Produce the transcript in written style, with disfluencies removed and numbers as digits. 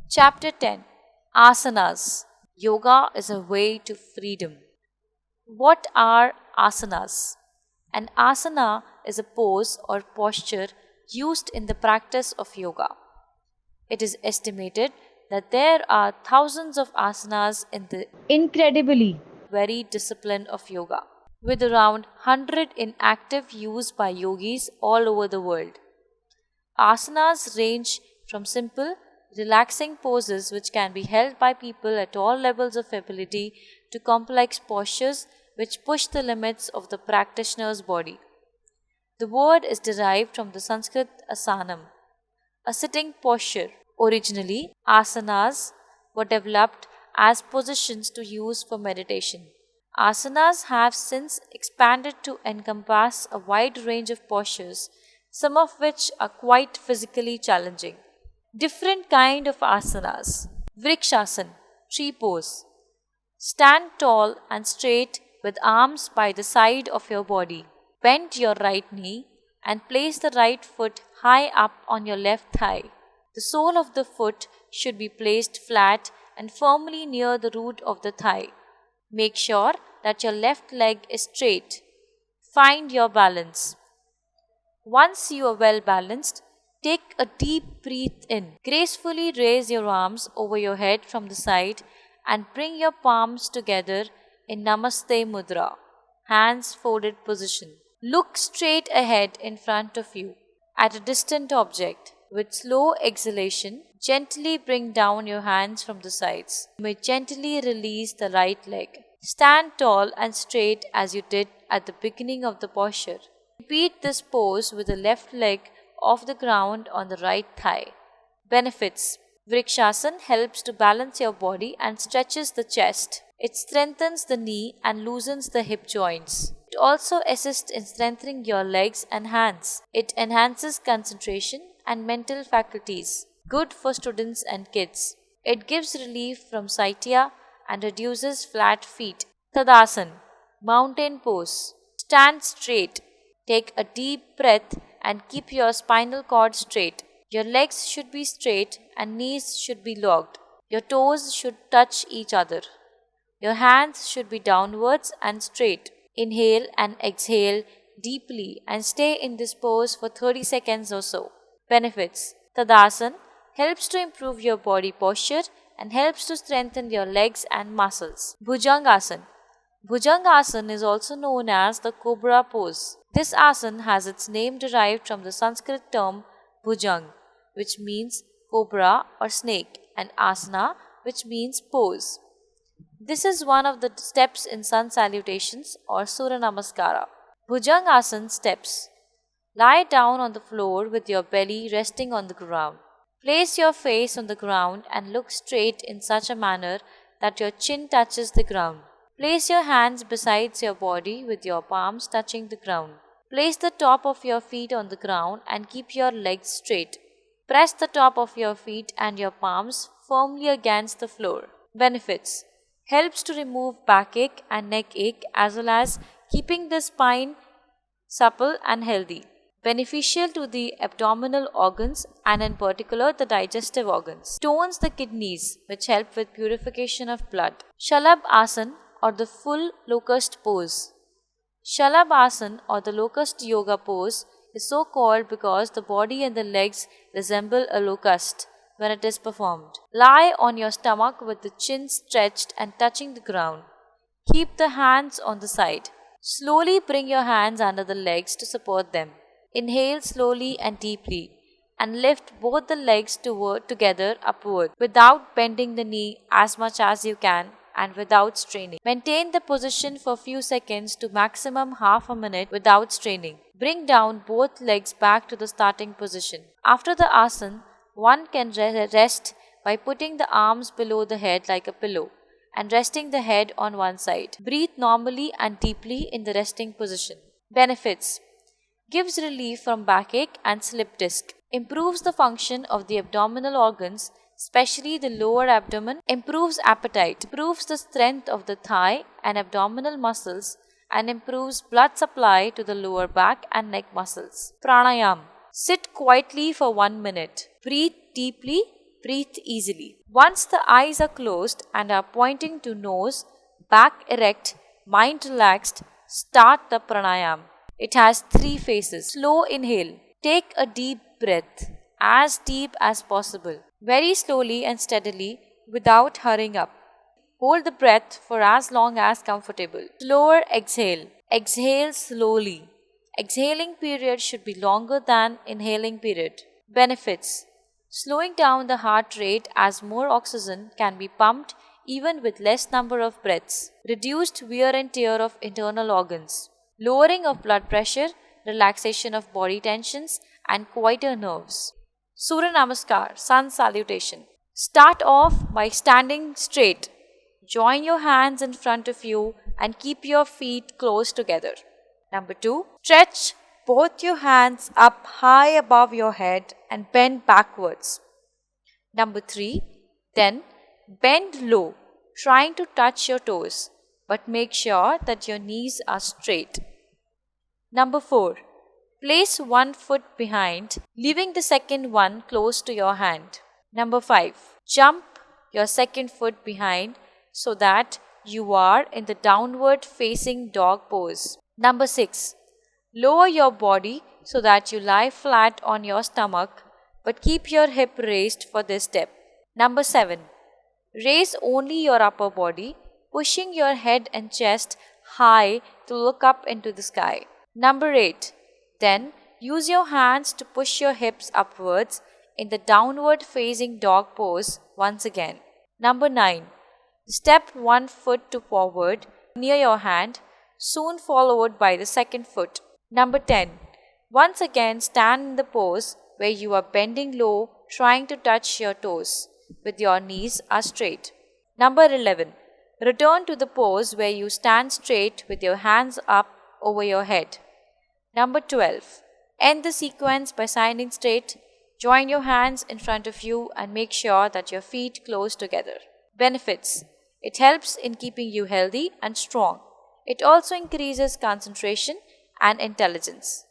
Chapter 10, Asanas. Yoga is a way to freedom. What are asanas? An asana is a pose or posture used in the practice of yoga. It is estimated that there are thousands of asanas in the Incredibly. very discipline of yoga, with around 100 in active use by yogis all over the world. Asanas range from simple, relaxing poses which can be held by people at all levels of ability to complex postures which push the limits of the practitioner's body. The word is derived from the Sanskrit asanam, a sitting posture. Originally, asanas were developed as positions to use for meditation. Asanas have since expanded to encompass a wide range of postures, some of which are quite physically challenging. Different kind of asanas. Vrikshasana, tree pose. Stand tall and straight with arms by the side of your body. Bend your right knee and place the right foot high up on your left thigh. The sole of the foot should be placed flat and firmly near the root of the thigh. Make sure that your left leg is straight. Find your balance. Once you are well balanced, take a deep breath in. Gracefully raise your arms over your head from the side and bring your palms together in Namaste Mudra, hands folded position. Look straight ahead in front of you at a distant object. With slow exhalation, gently bring down your hands from the sides. You may gently release the right leg. Stand tall and straight as you did at the beginning of the posture. Repeat this pose with the left leg off the ground on the right thigh. Benefits. Vrikshasana helps to balance your body and stretches the chest. It strengthens the knee and loosens the hip joints. It also assists in strengthening your legs and hands. It enhances concentration and mental faculties. Good for students and kids. It gives relief from sciatica and reduces flat feet. Tadasana, mountain pose. Stand straight. Take a deep breath and keep your spinal cord straight. Your legs should be straight and knees should be locked. Your toes should touch each other. Your hands should be downwards and straight. Inhale and exhale deeply and stay in this pose for 30 seconds or so. Benefits. Tadasana helps to improve your body posture and helps to strengthen your legs and muscles. Bhujangasana. Bhujangasana is also known as the cobra pose. This asana has its name derived from the Sanskrit term bhujang, which means cobra or snake, and asana, which means pose. This is one of the steps in sun salutations or Surya Namaskara. Bhujangasana steps. Lie down on the floor with your belly resting on the ground. Place your face on the ground and look straight in such a manner that your chin touches the ground. Place your hands beside your body with your palms touching the ground. Place the top of your feet on the ground and keep your legs straight. Press the top of your feet and your palms firmly against the floor. Benefits. Helps to remove backache and neck ache as well as keeping the spine supple and healthy. Beneficial to the abdominal organs and in particular the digestive organs. Tones the kidneys which help with purification of blood. Shalabh Asana or the full locust pose. Shalabh Asana or the locust yoga pose is so called because the body and the legs resemble a locust when it is performed. Lie on your stomach with the chin stretched and touching the ground. Keep the hands on the side. Slowly bring your hands under the legs to support them. Inhale slowly and deeply and lift both the legs together upward without bending the knee as much as you can and without straining. Maintain the position for a few seconds to maximum half a minute without straining. Bring down both legs back to the starting position. After the asana, one can rest by putting the arms below the head like a pillow and resting the head on one side. Breathe normally and deeply in the resting position. Benefits. Gives relief from backache and slip disc. Improves the function of the abdominal organs, especially the lower abdomen. Improves appetite. Improves the strength of the thigh and abdominal muscles and improves blood supply to the lower back and neck muscles. Pranayam. Sit quietly for 1 minute. Breathe deeply. breathe easily. Once the eyes are closed and are pointing to nose, back erect, mind relaxed, start the pranayam. It has 3 phases. Slow inhale. Take a deep breath, as deep as possible, very slowly and steadily without hurrying up. Hold the breath for as long as comfortable. Slower exhale. Exhale slowly. Exhaling period should be longer than inhaling period. Benefits: slowing down the heart rate as more oxygen can be pumped even with less number of breaths. Reduced wear and tear of internal organs. Lowering of blood pressure, relaxation of body tensions, and quieter nerves. Surya Namaskar, Sun Salutation. Start off by standing straight. Join your hands in front of you and keep your feet close together. Number 2. Stretch both your hands up high above your head and bend backwards. Number 3. Then bend low, trying to touch your toes, but make sure that your knees are straight. Number 4. Place one foot behind, leaving the second one close to your hand. Number 5. Jump your second foot behind so that you are in the downward facing dog pose. Number 6. Lower your body so that you lie flat on your stomach, but keep your hip raised for this step. Number 7. Raise only your upper body, pushing your head and chest high to look up into the sky. Number 8. Then use your hands to push your hips upwards in the downward facing dog pose once again. Number 9. Step one foot to forward near your hand, soon followed by the second foot. Number 10. Once again stand in the pose where you are bending low, trying to touch your toes with your knees are straight. Number 11. Return to the pose where you stand straight with your hands up over your head. Number 12. End the sequence by standing straight. Join your hands in front of you and make sure that your feet close together. Benefits: it helps in keeping you healthy and strong. It also increases concentration and intelligence.